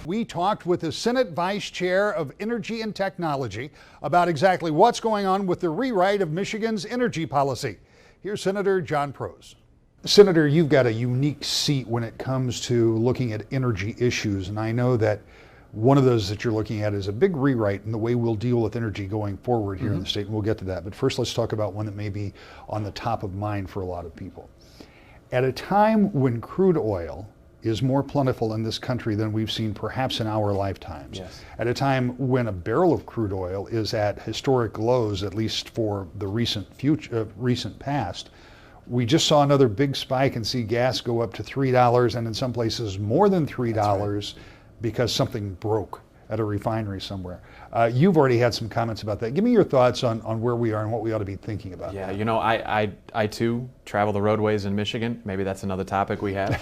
We talked with the Senate Vice Chair of Energy and Technology about exactly what's going on with the rewrite of Michigan's energy policy. Here's Senator John Prose. Senator, you've got a unique seat when it comes to looking at energy issues, and I know that one of those that you're looking at is a big rewrite in the way we'll deal with energy going forward here in the state, and we'll get to that. But first, let's talk about one that may be on the top of mind for a lot of people. At a time when crude oil is more plentiful in this country than we've seen perhaps in our lifetimes. Yes. At a time when a barrel of crude oil is at historic lows, at least for the recent past, we just saw another big spike and see gas go up to $3 and in some places more than $3 because something broke at a refinery somewhere. You've already had some comments about that. Give me your thoughts on where we are and what we ought to be thinking about. Yeah, you know, I too travel the roadways in Michigan. Maybe that's another topic we have.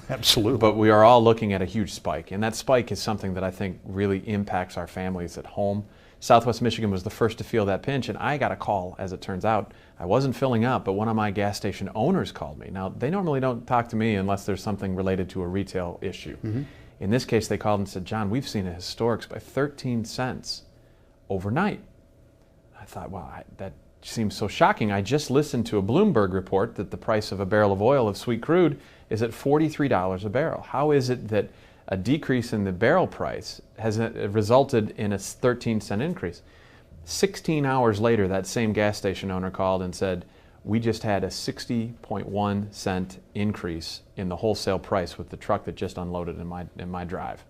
Absolutely. But we are all looking at a huge spike, and that spike is something that I think really impacts our families at home. Southwest Michigan was the first to feel that pinch, and I got a call, as it turns out. I wasn't filling up, but one of my gas station owners called me. Now, they normally don't talk to me unless there's something related to a retail issue. In this case, they called and said, John, we've seen a historic spike, 13 cents overnight. I thought, wow, that seems so shocking. I just listened to a Bloomberg report that the price of a barrel of oil of sweet crude is at $43 a barrel. How is it that a decrease in the barrel price has resulted in a 13-cent increase? 16 hours later, that same gas station owner called and said, we just had a 60.1 cent increase in the wholesale price with the truck that just unloaded in my drive.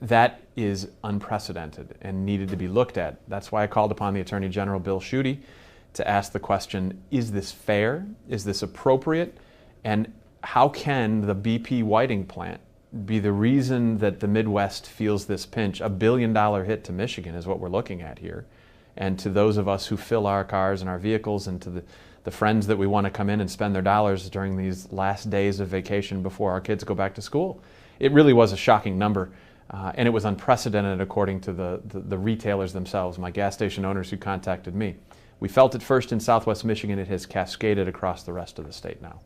That is unprecedented and needed to be looked at. That's why I called upon the Attorney General, Bill Schuette, to ask the question, is this fair? Is this appropriate? And how can the BP Whiting plant be the reason that the Midwest feels this pinch? $1 billion hit to Michigan is what we're looking at here. And to those of us who fill our cars and our vehicles, and to the friends that we want to come in and spend their dollars during these last days of vacation before our kids go back to school. It really was a shocking number, and it was unprecedented according to the retailers themselves, my gas station owners who contacted me. We felt it first in Southwest Michigan. It has cascaded across the rest of the state now.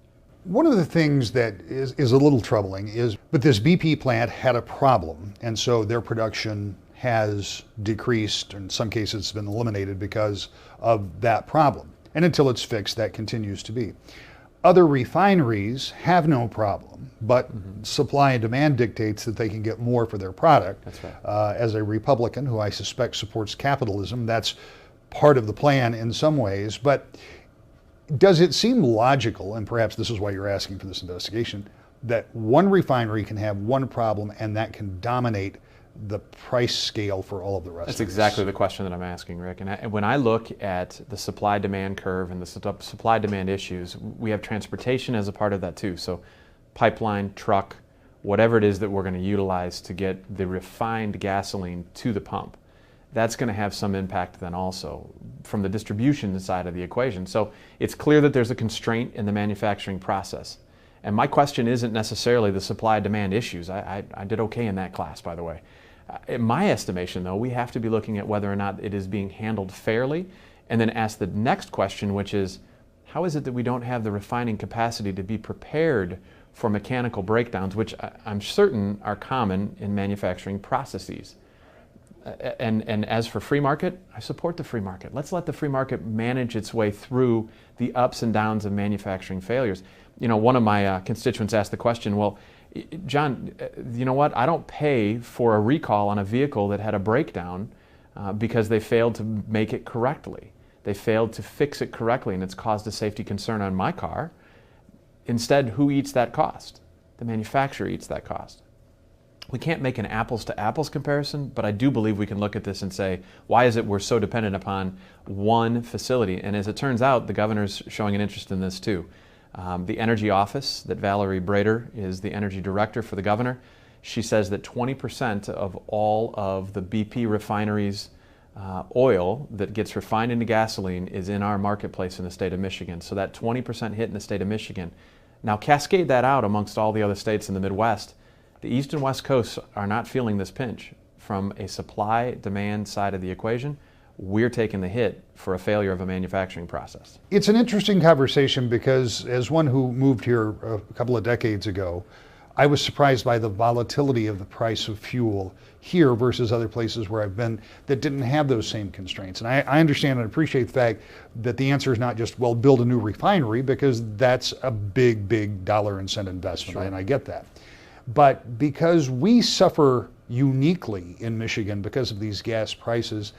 One of the things that is a little troubling is, but this BP plant had a problem, and so their production has decreased. In some cases, it's been eliminated because of that problem. And until it's fixed, that continues to be. Other refineries have no problem, but supply and demand dictates that they can get more for their product. That's right. As a Republican who I suspect supports capitalism, that's part of the plan in some ways. But does it seem logical, and perhaps this is why you're asking for this investigation, that one refinery can have one problem and that can dominate the price scale for all of the rest of us? That's exactly the question that I'm asking, Rick. And when I look at the supply-demand curve and the supply-demand issues, we have transportation as a part of that too. So pipeline, truck, whatever it is that we're going to utilize to get the refined gasoline to the pump, that's going to have some impact then also from the distribution side of the equation. So it's clear that there's a constraint in the manufacturing process. And my question isn't necessarily the supply-demand issues. I did okay in that class, by the way. In my estimation, though, we have to be looking at whether or not it is being handled fairly, and then ask the next question, which is, how is it that we don't have the refining capacity to be prepared for mechanical breakdowns, which I'm certain are common in manufacturing processes? And as for free market, I support the free market. Let's let the free market manage its way through the ups and downs of manufacturing failures. You know, one of my constituents asked the question, well, John, you know what? I don't pay for a recall on a vehicle that had a breakdown because they failed to make it correctly. They failed to fix it correctly, and it's caused a safety concern on my car. Instead, who eats that cost? The manufacturer eats that cost. We can't make an apples-to-apples comparison, but I do believe we can look at this and say, why is it we're so dependent upon one facility? And as it turns out, the governor's showing an interest in this too. The Energy Office, that Valerie Brader is the energy director for the governor, she says that 20% of all of the BP refineries' oil that gets refined into gasoline is in our marketplace in the state of Michigan. So that 20% hit in the state of Michigan. Now cascade that out amongst all the other states in the Midwest. The East and West Coasts are not feeling this pinch. From a supply-demand side of the equation, we're taking the hit for a failure of a manufacturing process. It's an interesting conversation because as one who moved here a couple of decades ago, I was surprised by the volatility of the price of fuel here versus other places where I've been that didn't have those same constraints. And I understand and appreciate the fact that the answer is not just, well, build a new refinery, because that's a big, big dollar and cent investment, Sure. and I get that. But because we suffer uniquely in Michigan because of these gas prices,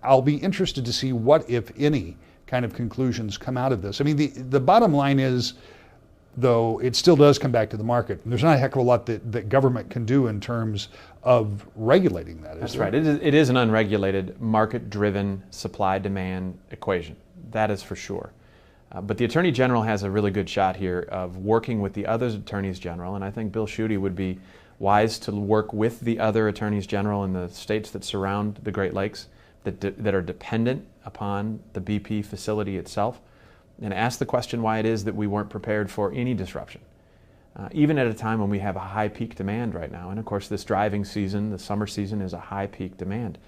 I'll be interested to see what, if any, kind of conclusions come out of this. I mean, the bottom line is, though, it still does come back to the market. There's not a heck of a lot that government can do in terms of regulating that. That's right. It is an unregulated, market-driven supply-demand equation. That is for sure. But the Attorney General has a really good shot here of working with the other Attorneys General, and I think Bill Schuette would be wise to work with the other Attorneys General in the states that surround the Great Lakes that are dependent upon the BP facility itself, and ask the question why it is that we weren't prepared for any disruption, even at a time when we have a high peak demand right now. And of course, this driving season, the summer season, is a high peak demand.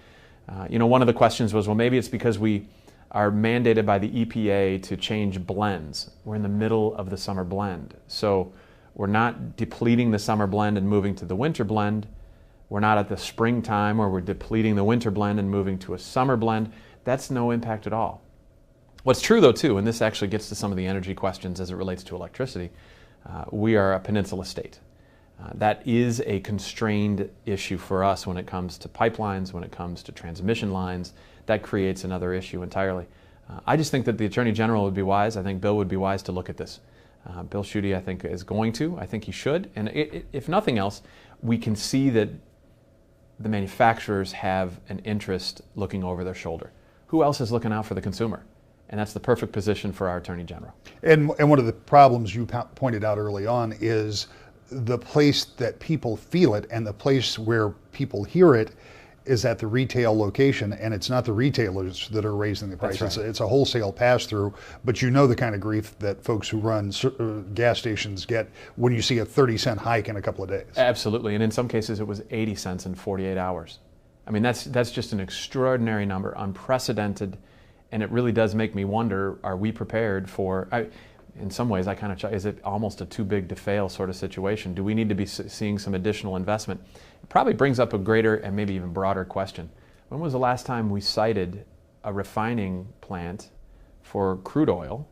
One of the questions was, well, maybe it's because we are mandated by the EPA to change blends. We're in the middle of the summer blend. So we're not depleting the summer blend and moving to the winter blend. We're not at the springtime where we're depleting the winter blend and moving to a summer blend. That's no impact at all. What's true, though, too, and this actually gets to some of the energy questions as it relates to electricity, we are a peninsula state. That is a constrained issue for us when it comes to pipelines, when it comes to transmission lines. That creates another issue entirely. I just think that the Attorney General would be wise. I think Bill would be wise to look at this. Bill Schuette, I think, is going to. I think he should. And if nothing else, we can see that the manufacturers have an interest looking over their shoulder. Who else is looking out for the consumer? And that's the perfect position for our Attorney General. And one of the problems you pointed out early on is the place that people feel it and the place where people hear it is at the retail location, and it's not the retailers that are raising the price. That's right. It's a wholesale pass-through, but you know the kind of grief that folks who run gas stations get when you see a 30-cent hike in a couple of days. Absolutely, and in some cases it was 80 cents in 48 hours. I mean, that's just an extraordinary number, unprecedented, and it really does make me wonder, are we prepared for, in some ways I kind of, is it almost a too big to fail sort of situation? Do we need to be seeing some additional investment? It probably brings up a greater and maybe even broader question. When was the last time we cited a refining plant for crude oil,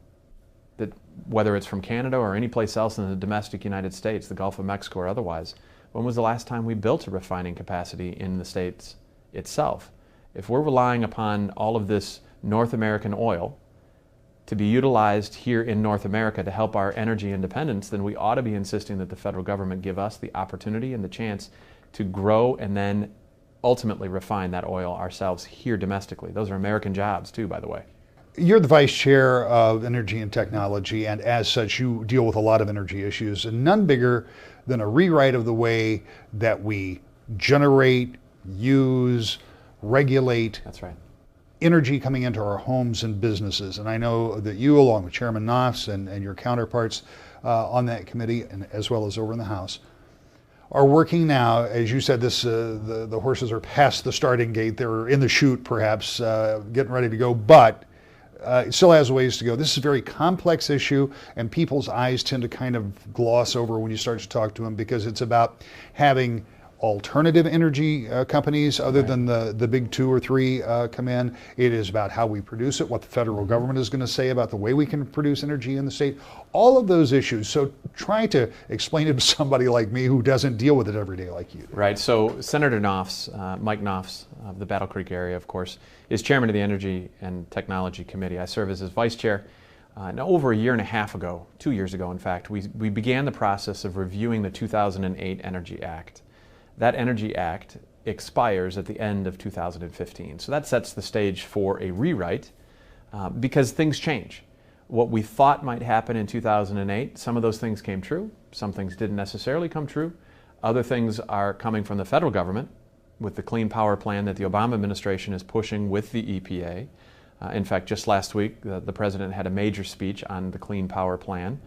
that whether it's from Canada or any place else in the domestic United States, the Gulf of Mexico or otherwise, when was the last time we built a refining capacity in the States itself? If we're relying upon all of this North American oil to be utilized here in North America to help our energy independence, then we ought to be insisting that the federal government give us the opportunity and the chance to grow and then ultimately refine that oil ourselves here domestically. Those are American jobs too, by the way. You're the vice chair of energy and technology, and as such you deal with a lot of energy issues, and none bigger than a rewrite of the way that we generate, use, regulate. That's right. Energy coming into our homes and businesses. And I know that you, along with Chairman Knopf and your counterparts on that committee, and as well as over in the House, are working now. As you said, the horses are past the starting gate. They're in the chute, perhaps, getting ready to go, but it still has a ways to go. This is a very complex issue, and people's eyes tend to kind of gloss over when you start to talk to them, because it's about having alternative energy companies other than the big two or three come in. It is about how we produce it, what the federal government is going to say about the way we can produce energy in the state, all of those issues. So try to explain it to somebody like me who doesn't deal with it every day like you do. Right. So Senator Knopf, Mike Knopf of the Battle Creek area, of course, is chairman of the Energy and Technology Committee. I serve as his vice chair. Now, over a year and a half ago, 2 years ago, in fact, we began the process of reviewing the 2008 Energy Act. That Energy Act expires at the end of 2015. So that sets the stage for a rewrite because things change. What we thought might happen in 2008, some of those things came true. Some things didn't necessarily come true. Other things are coming from the federal government with the Clean Power Plan that the Obama administration is pushing with the EPA. In fact, just last week, the president had a major speech on the Clean Power Plan.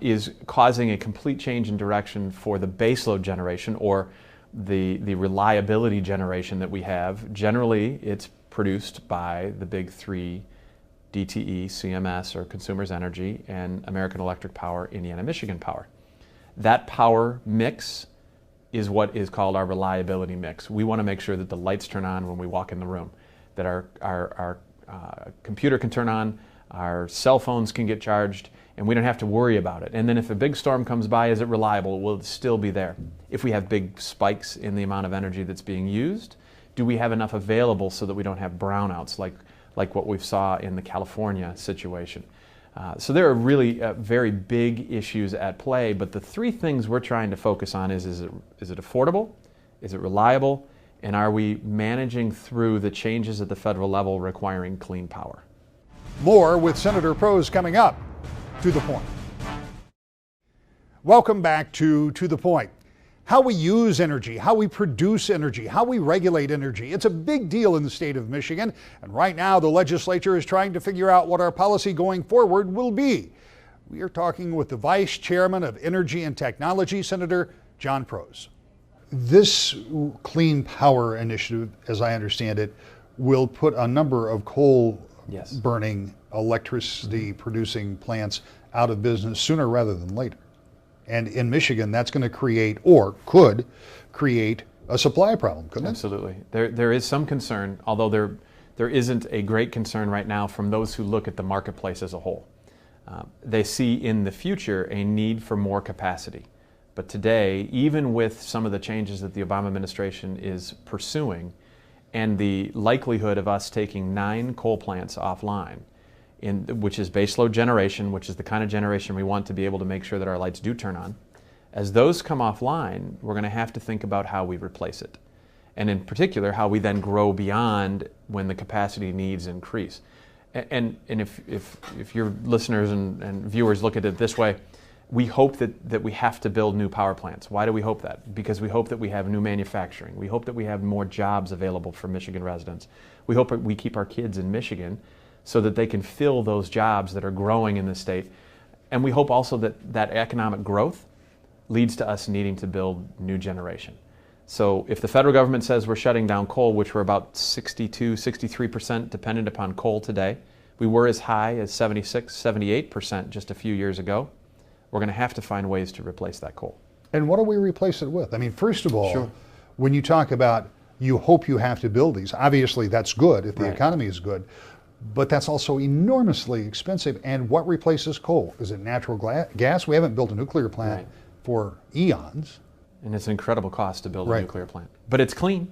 Is causing a complete change in direction for the baseload generation, or the reliability generation that we have. Generally, it's produced by the big three, DTE, CMS, or Consumers Energy, and American Electric Power, Indiana, Michigan Power. That power mix is what is called our reliability mix. We want to make sure that the lights turn on when we walk in the room, that our computer can turn on, our cell phones can get charged, and we don't have to worry about it. And then if a big storm comes by, is it reliable? Will it still be there? If we have big spikes in the amount of energy that's being used, do we have enough available so that we don't have brownouts like what we saw in the California situation? So there are really very big issues at play, but the three things we're trying to focus on is it affordable, is it reliable, and are we managing through the changes at the federal level requiring clean power? More with Senator Prose coming up. To the Point. Welcome back to the Point. How we use energy, how we produce energy, how we regulate energy. It's a big deal in the state of Michigan, and right now the legislature is trying to figure out what our policy going forward will be. We are talking with the Vice Chairman of Energy and Technology, Senator John Prose. This Clean Power Initiative, as I understand it, will put a number of coal burning, electricity producing plants out of business sooner rather than later. And in Michigan, that's going to create, or could create, a supply problem, couldn't it? Absolutely. There is some concern, although there isn't a great concern right now from those who look at the marketplace as a whole. They see in the future a need for more capacity. But today, even with some of the changes that the Obama administration is pursuing, and the likelihood of us taking 9 coal plants offline, which is baseload generation, which is the kind of generation we want to be able to make sure that our lights do turn on. As those come offline, we're going to have to think about how we replace it. And in particular, how we then grow beyond when the capacity needs increase. And if your listeners and viewers look at it this way, we hope that we have to build new power plants. Why do we hope that? Because we hope that we have new manufacturing. We hope that we have more jobs available for Michigan residents. We hope that we keep our kids in Michigan so that they can fill those jobs that are growing in the state. And we hope also that economic growth leads to us needing to build new generation. So if the federal government says we're shutting down coal, which we're about 62, 63% dependent upon coal today, we were as high as 76, 78% just a few years ago, we're going to have to find ways to replace that coal. And what do we replace it with? I mean, first of all, when you talk about you hope you have to build these, obviously that's good if the economy is good, but that's also enormously expensive. And what replaces coal? Is it natural gas? We haven't built a nuclear plant for eons. And it's an incredible cost to build a nuclear plant. But it's clean,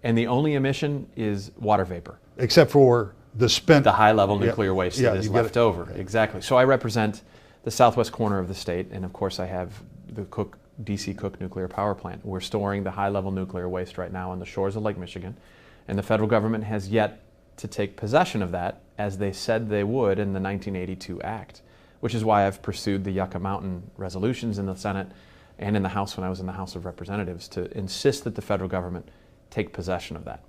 and the only emission is water vapor. Except for the high-level nuclear waste that is left over. Exactly. So I represent the southwest corner of the state, and of course I have the DC Cook Nuclear Power Plant. We're storing the high-level nuclear waste right now on the shores of Lake Michigan, and the federal government has yet to take possession of that as they said they would in the 1982 Act, which is why I've pursued the Yucca Mountain resolutions in the Senate and in the House when I was in the House of Representatives to insist that the federal government take possession of that.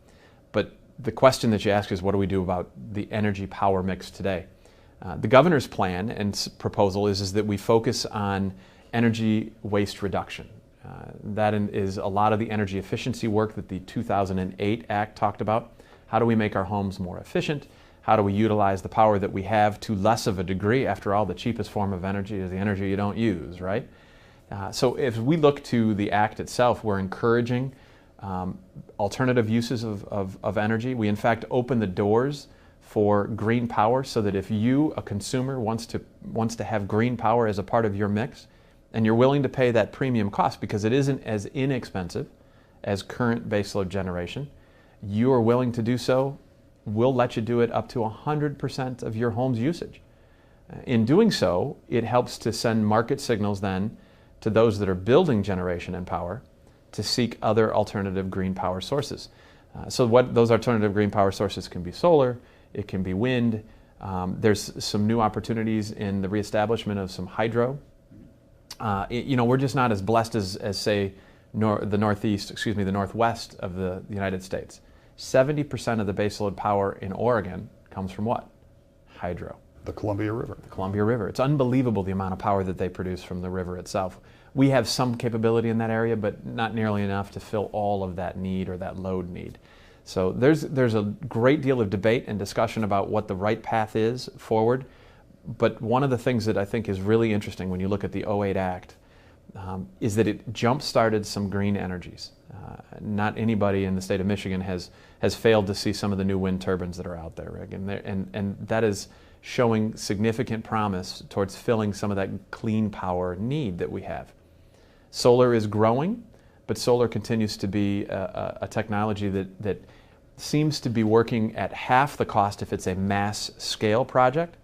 But the question that you ask is, what do we do about the energy power mix today? The governor's plan and proposal is that we focus on energy waste reduction. That is a lot of the energy efficiency work that the 2008 Act talked about. How do we make our homes more efficient? How do we utilize the power that we have to less of a degree? After all, the cheapest form of energy is the energy you don't use, right? So if we look to the Act itself, we're encouraging alternative uses of energy. We in fact open the doors for green power so that if you, a consumer, wants to have green power as a part of your mix, and you're willing to pay that premium cost because it isn't as inexpensive as current baseload generation, you are willing to do so, we'll let you do it up to 100% of your home's usage. In doing so, it helps to send market signals then to those that are building generation and power to seek other alternative green power sources. So what those alternative green power sources can be solar, it can be wind. There's some new opportunities in the reestablishment of some hydro. We're just not as blessed as say, the northwest of the United States. 70% of the baseload power in Oregon comes from what? Hydro. The Columbia River. The Columbia River. It's unbelievable the amount of power that they produce from the river itself. We have some capability in that area, but not nearly enough to fill all of that need or that load need. So there's a great deal of debate and discussion about what the right path is forward. But one of the things that I think is really interesting when you look at the 08 Act, is that it jump-started some green energies. Not anybody in the state of Michigan has failed to see some of the new wind turbines that are out there, Rick, and that is showing significant promise towards filling some of that clean power need that we have. Solar is growing, but solar continues to be a technology that seems to be working at half the cost if it's a mass scale project.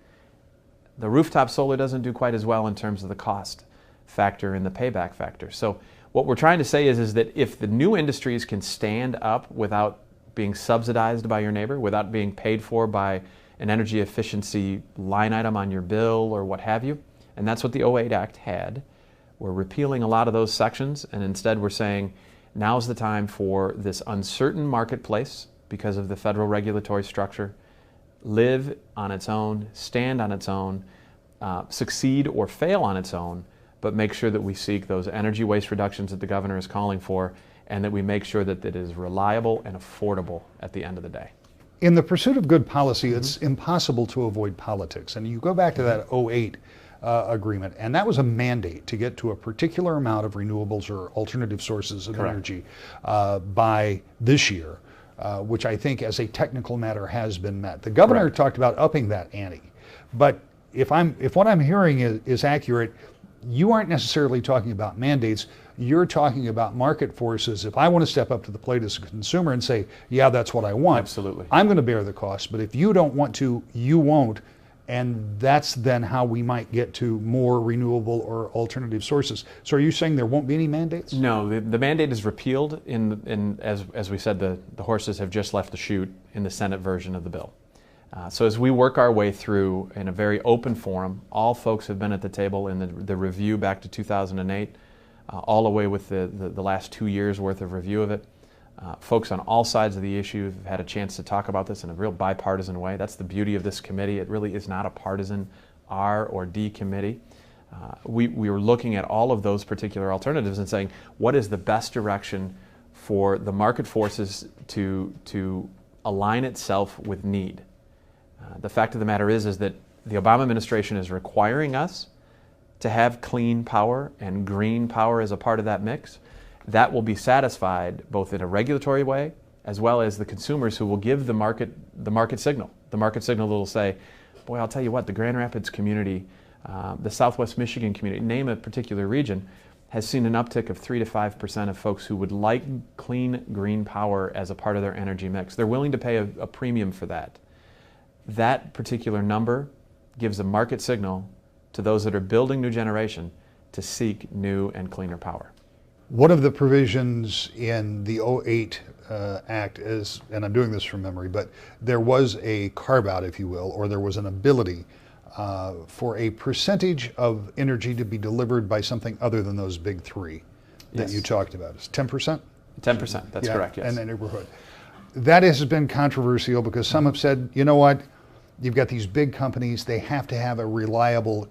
The rooftop solar doesn't do quite as well in terms of the cost factor and the payback factor. So what we're trying to say is that if the new industries can stand up without being subsidized by your neighbor, without being paid for by an energy efficiency line item on your bill or what have you, and that's what the '08 Act had, we're repealing a lot of those sections, and instead we're saying now's the time for this uncertain marketplace, because of the federal regulatory structure, live on its own, stand on its own, succeed or fail on its own, but make sure that we seek those energy waste reductions that the governor is calling for, and that we make sure that it is reliable and affordable at the end of the day. In the pursuit of good policy, it's impossible to avoid politics. And you go back to that '08 agreement, and that was a mandate to get to a particular amount of renewables or alternative sources of energy by this year, which I think as a technical matter has been met. The governor talked about upping that ante, but if what I'm hearing is accurate, you aren't necessarily talking about mandates. You're talking about market forces. If I want to step up to the plate as a consumer and say, yeah, that's what I want, absolutely, I'm going to bear the cost. But if you don't want to, you won't. And that's then how we might get to more renewable or alternative sources. So are you saying there won't be any mandates? No, the mandate is repealed as we said, the horses have just left the chute in the Senate version of the bill. So as we work our way through in a very open forum, all folks have been at the table in the review back to 2008, all the way with the last 2 years worth of review of it. Folks on all sides of the issue have had a chance to talk about this in a real bipartisan way. That's the beauty of this committee. It really is not a partisan R or D committee. We were looking at all of those particular alternatives and saying, what is the best direction for the market forces to align itself with need? The fact of the matter is that the Obama administration is requiring us to have clean power and green power as a part of that mix. That will be satisfied both in a regulatory way as well as the consumers who will give the market signal. The market signal that will say, boy, I'll tell you what, the Grand Rapids community, the Southwest Michigan community, name a particular region, has seen an uptick of 3 to 5% of folks who would like clean green power as a part of their energy mix. They're willing to pay a premium for that. That particular number gives a market signal to those that are building new generation to seek new and cleaner power. One of the provisions in the '08 Act is, and I'm doing this from memory, but there was a carve-out, if you will, or there was an ability for a percentage of energy to be delivered by something other than those big three that you talked about. Is 10%? 10%, that's correct, yes. In the neighborhood. That has been controversial because some have said, you know what, you've got these big companies, they have to have a reliable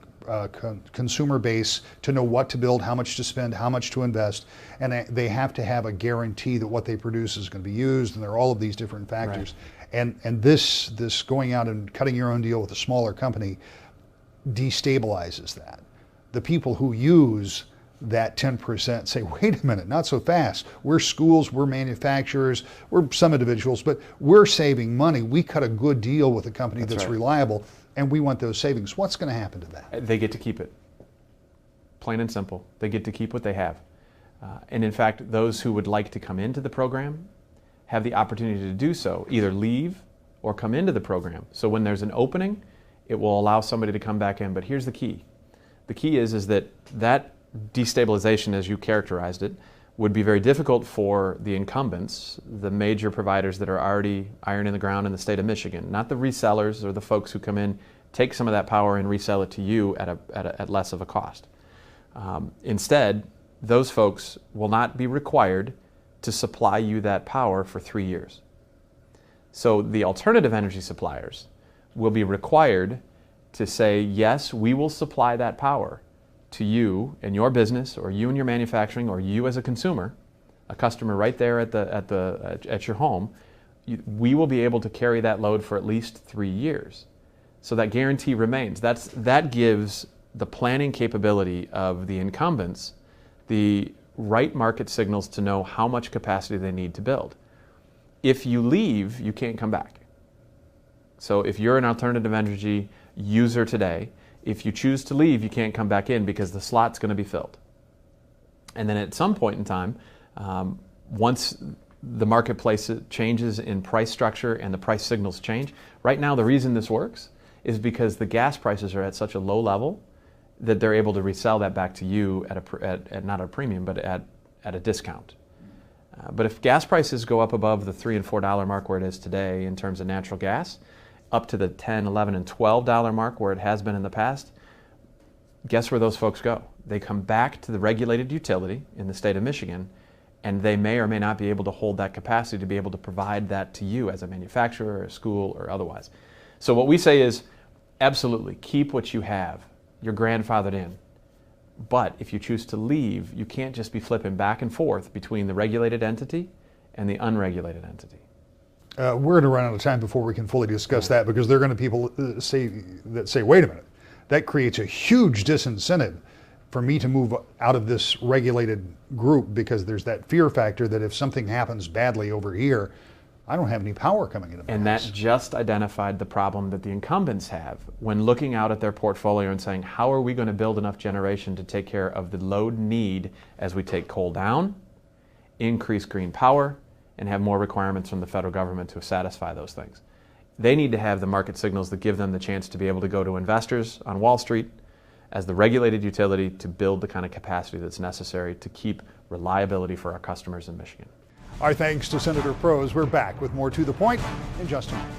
consumer base to know what to build, how much to spend, how much to invest, and they have to have a guarantee that what they produce is going to be used, and there are all of these different factors. Right. And this going out and cutting your own deal with a smaller company destabilizes that. The people who use that 10% say, wait a minute, not so fast. We're schools, we're manufacturers, we're some individuals, but we're saving money. We cut a good deal with a company that's reliable, and we want those savings. What's going to happen to that? They get to keep it. Plain and simple. They get to keep what they have. And in fact, those who would like to come into the program have the opportunity to do so, either leave or come into the program. So when there's an opening, it will allow somebody to come back in. But here's the key. The key is that destabilization, as you characterized it, would be very difficult for the incumbents, the major providers that are already iron in the ground in the state of Michigan, not the resellers or the folks who come in, take some of that power and resell it to you at less of a cost. Instead, those folks will not be required to supply you that power for 3 years. So the alternative energy suppliers will be required to say, yes, we will supply that power to you and your business, or you and your manufacturing, or you as a consumer, a customer right there at your home. We will be able to carry that load for at least 3 years. So that guarantee remains. That gives the planning capability of the incumbents the right market signals to know how much capacity they need to build. If you leave, you can't come back. So if you're an alternative energy user today, if you choose to leave, you can't come back in because the slot's going to be filled. And then at some point in time, once the marketplace changes in price structure and the price signals change, right now the reason this works is because the gas prices are at such a low level that they're able to resell that back to you at not a premium, but at a discount. But if gas prices go up above the $3 and $4 mark where it is today in terms of natural gas, up to the $10, $11, and $12 mark where it has been in the past, guess where those folks go? They come back to the regulated utility in the state of Michigan, and they may or may not be able to hold that capacity to be able to provide that to you as a manufacturer, or a school, or otherwise. So what we say is, absolutely, keep what you have. You're grandfathered in. But if you choose to leave, you can't just be flipping back and forth between the regulated entity and the unregulated entity. We're going to run out of time before we can fully discuss that, because there are going to be people say, wait a minute, that creates a huge disincentive for me to move out of this regulated group, because there's that fear factor that if something happens badly over here, I don't have any power coming into my And house. that just identified the problem that the incumbents have when looking out at their portfolio and saying, how are we going to build enough generation to take care of the load need as we take coal down, increase green power, and have more requirements from the federal government to satisfy those things? They need to have the market signals that give them the chance to be able to go to investors on Wall Street as the regulated utility to build the kind of capacity that's necessary to keep reliability for our customers in Michigan. Our thanks to Senator Prose. We're back with more To the Point in just a moment.